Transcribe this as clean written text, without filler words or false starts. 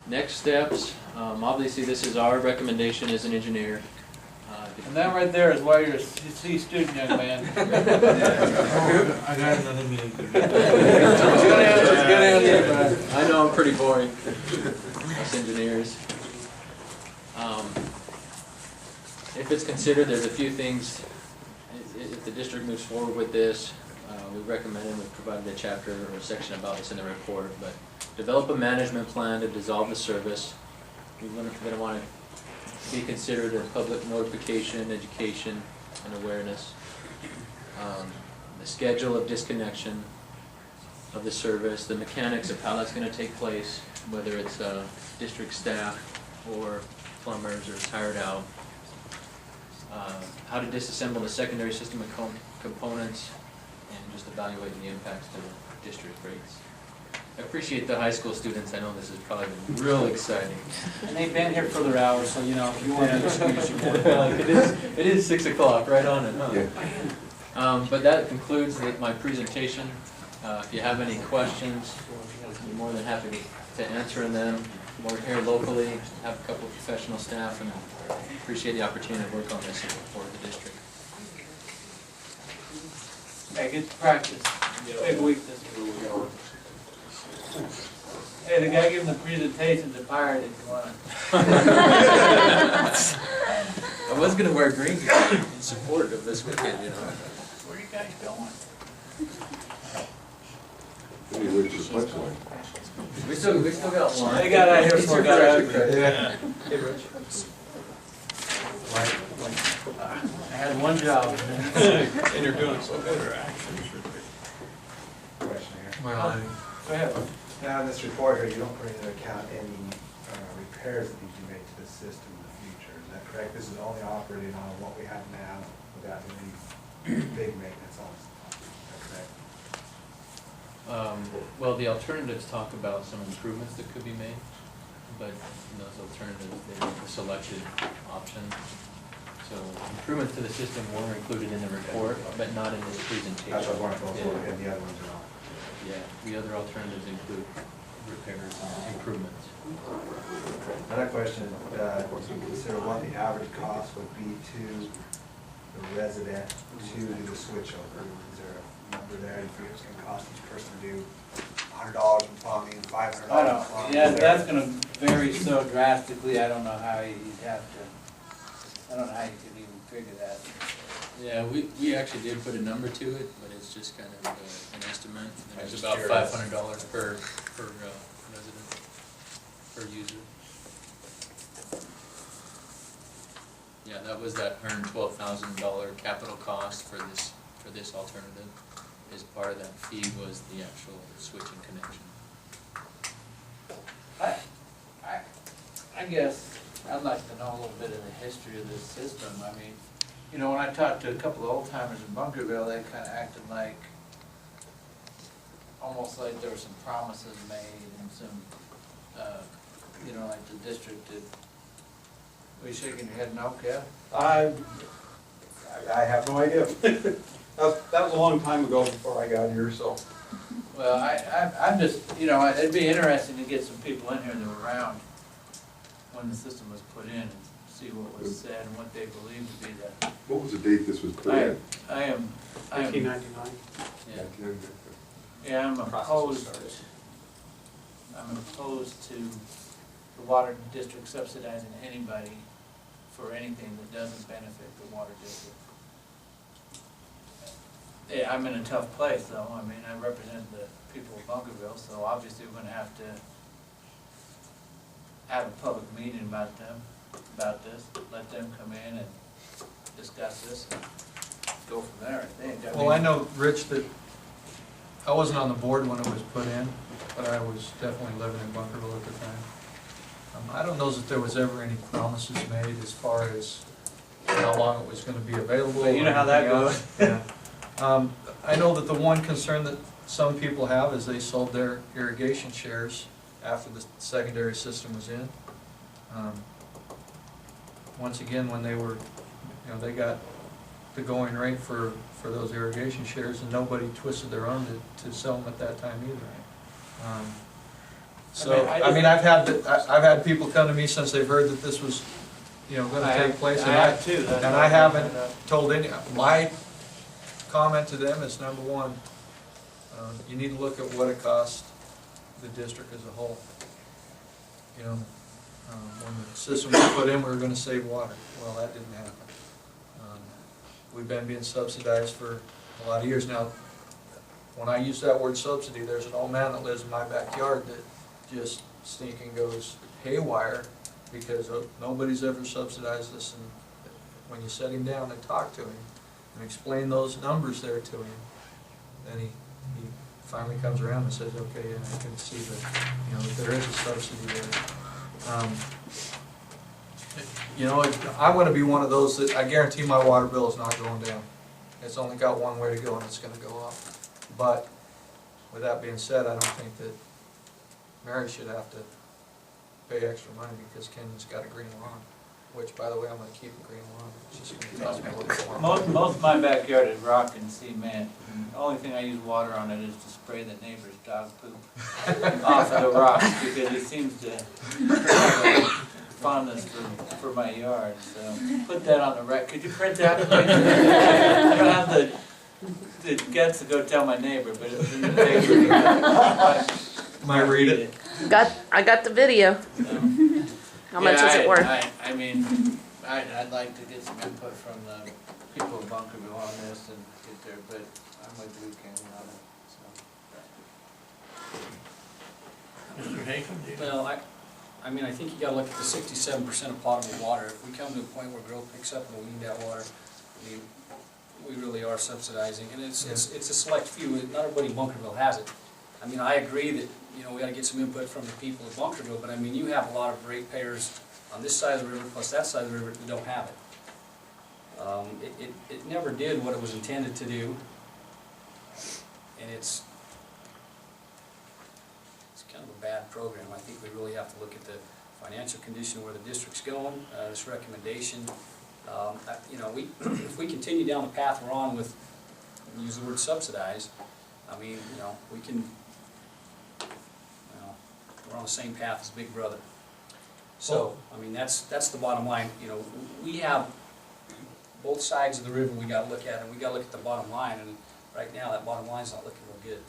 Next steps, obviously this is our recommendation as an engineer. And that right there is why you're a C student, young man. I got another meeting. I know I'm pretty boring, us engineers. If it's considered, there's a few things. If the district moves forward with this, we recommend, and we've provided a chapter or a section about this in the report, but develop a management plan to dissolve the service. We're going to want to be considered a public notification, education, and awareness. The schedule of disconnection of the service, the mechanics of how that's going to take place, whether it's district staff or plumbers or hired out. How to disassemble the secondary system components, and just evaluating the impacts to the district rates. I appreciate the high school students. I know this has probably been real exciting. And they've been here for their hours, so you know, if you want to excuse you. It is 6 o'clock, right on it, huh? Yeah. But that concludes my presentation. If you have any questions, I'm more than happy to answer them. We're here locally, have a couple of professional staff, and appreciate the opportunity to work on this for the district. Hey, get to practice. Big week this week. Hey, the guy giving the presentation's a pirate if you want. I was going to wear green in support of this weekend, you know. Where are you guys going? Maybe we're just punchline. We still got one. They got out here before I got out here. Yeah. Hey, Rich. I had one job. And you're doing so good. Question here. Well, Go ahead. Now, in this report here, you don't put into account any repairs that need to be made to the system in the future. Is that correct? This is only operating on what we have now without any big maintenance on it. Is that correct? Well, the alternatives talk about some improvements that could be made, but those alternatives, they were the selected option. So improvements to the system were included in the report, but not in this presentation. That's what I wanted to go for, and the other ones are not. Yeah, the other alternatives include repairs and improvements. Another question, consider what the average cost would be to the resident to do the switchover. Is there a number there? You figure it's going to cost each person to do $100 in plumbing, $500 I in don't, plumbing? yeah, that's gonna vary so drastically, I don't know how you'd have to, I don't know how you could even figure that. Yeah, we actually did put a number to it, but it's just kind of an estimate. And it's just about curious. $500 per resident, per user. Yeah, that was that $112,000 capital cost for this alternative. As part of that fee was the actual switching connection. I guess I'd like to know a little bit of the history of this system. I mean, you know, when I talked to a couple of old timers in Bunkerville, they kind of acted like, almost like there were some promises made and some, you know, like the district did. Were you shaking your head no, Kev? I have no idea. That was a long time ago before I got here, so. Well, I'm just, you know, it'd be interesting to get some people in here that were around when the system was put in and see what was said and what they believed to be the. What was the date this was put in? I am. 1999. Yeah. 1999. Yeah, I'm opposed to the water district subsidizing anybody for anything that doesn't benefit the water district. Yeah, I'm in a tough place though. I mean, I represent the people of Bunkerville, so obviously we're gonna have to have a public meeting about this, let them come in and discuss this and go from there, I think. well, I know, Rich, that I wasn't on the board when it was put in, but I was definitely living in Bunkerville at the time. I don't know that there was ever any promises made as far as how long it was going to be available. But you know how that goes. Yeah. I know that the one concern that some people have is they sold their irrigation shares after the secondary system was in. Once again, when they were, you know, they got the going rate for those irrigation shares, and nobody twisted their arm to sell them at that time either. So, I I mean, I've had people come to me since they've heard that this was, gonna take place, and I have too. That's and why I brought haven't it up. told any, my comment to them is, number one, you need to look at what it costs the district as a whole. When the system was put in, we were gonna save water. Well, that didn't happen. We've been being subsidized for a lot of years now. When I use that word subsidy, there's an old man that lives in my backyard that just stinking goes haywire because nobody's ever subsidized us. And when you set him down and talk to him and explain those numbers there to him, then he finally comes around and says, okay, yeah, I can see that, that there is a subsidy there. I'm gonna be one of those that, I guarantee my water bill is not going down. It's only got one way to go, and it's gonna go up. But, with that being said, I don't think that Mary should have to pay extra money because Kenyon's got a green lawn, which, by the way, I'm gonna keep a green lawn. It's just gonna cost me a little bit more. Most of my backyard is rock and cement. And the only thing I use water on it is to spray the neighbor's dog poop off of the rocks because he seems to have a fondness for my yard. So put that on the record. Could you print that? I don't have the guts to go tell my neighbor, but it's in the paper. Might read it. I got the video. So. How much is it worth? I mean, I'd like to get some input from the people of Bunkerville on this and get there, but I'm with Luke Canyon on it, so. Mr. Hagan, do you? Well, I mean, I think you gotta look at the 67% of potable water. If we come to a point where growth picks up and we need that water, I mean, we really are subsidizing, and it's a select few. Not everybody in Bunkerville has it. I mean, I agree that, we gotta get some input from the people of Bunkerville, but I mean, you have a lot of ratepayers on this side of the river plus that side of the river who don't have it. It never did what it was intended to do, and it's kind of a bad program. I think we really have to look at the financial condition where the district's going, this recommendation. If we continue down the path we're on with, use the word subsidize, I mean, we can, we're on the same path as Big Brother. So, I mean, that's the bottom line. We have both sides of the river we got to look at, and we got to look at the bottom line. And right now, that bottom line's not looking real good.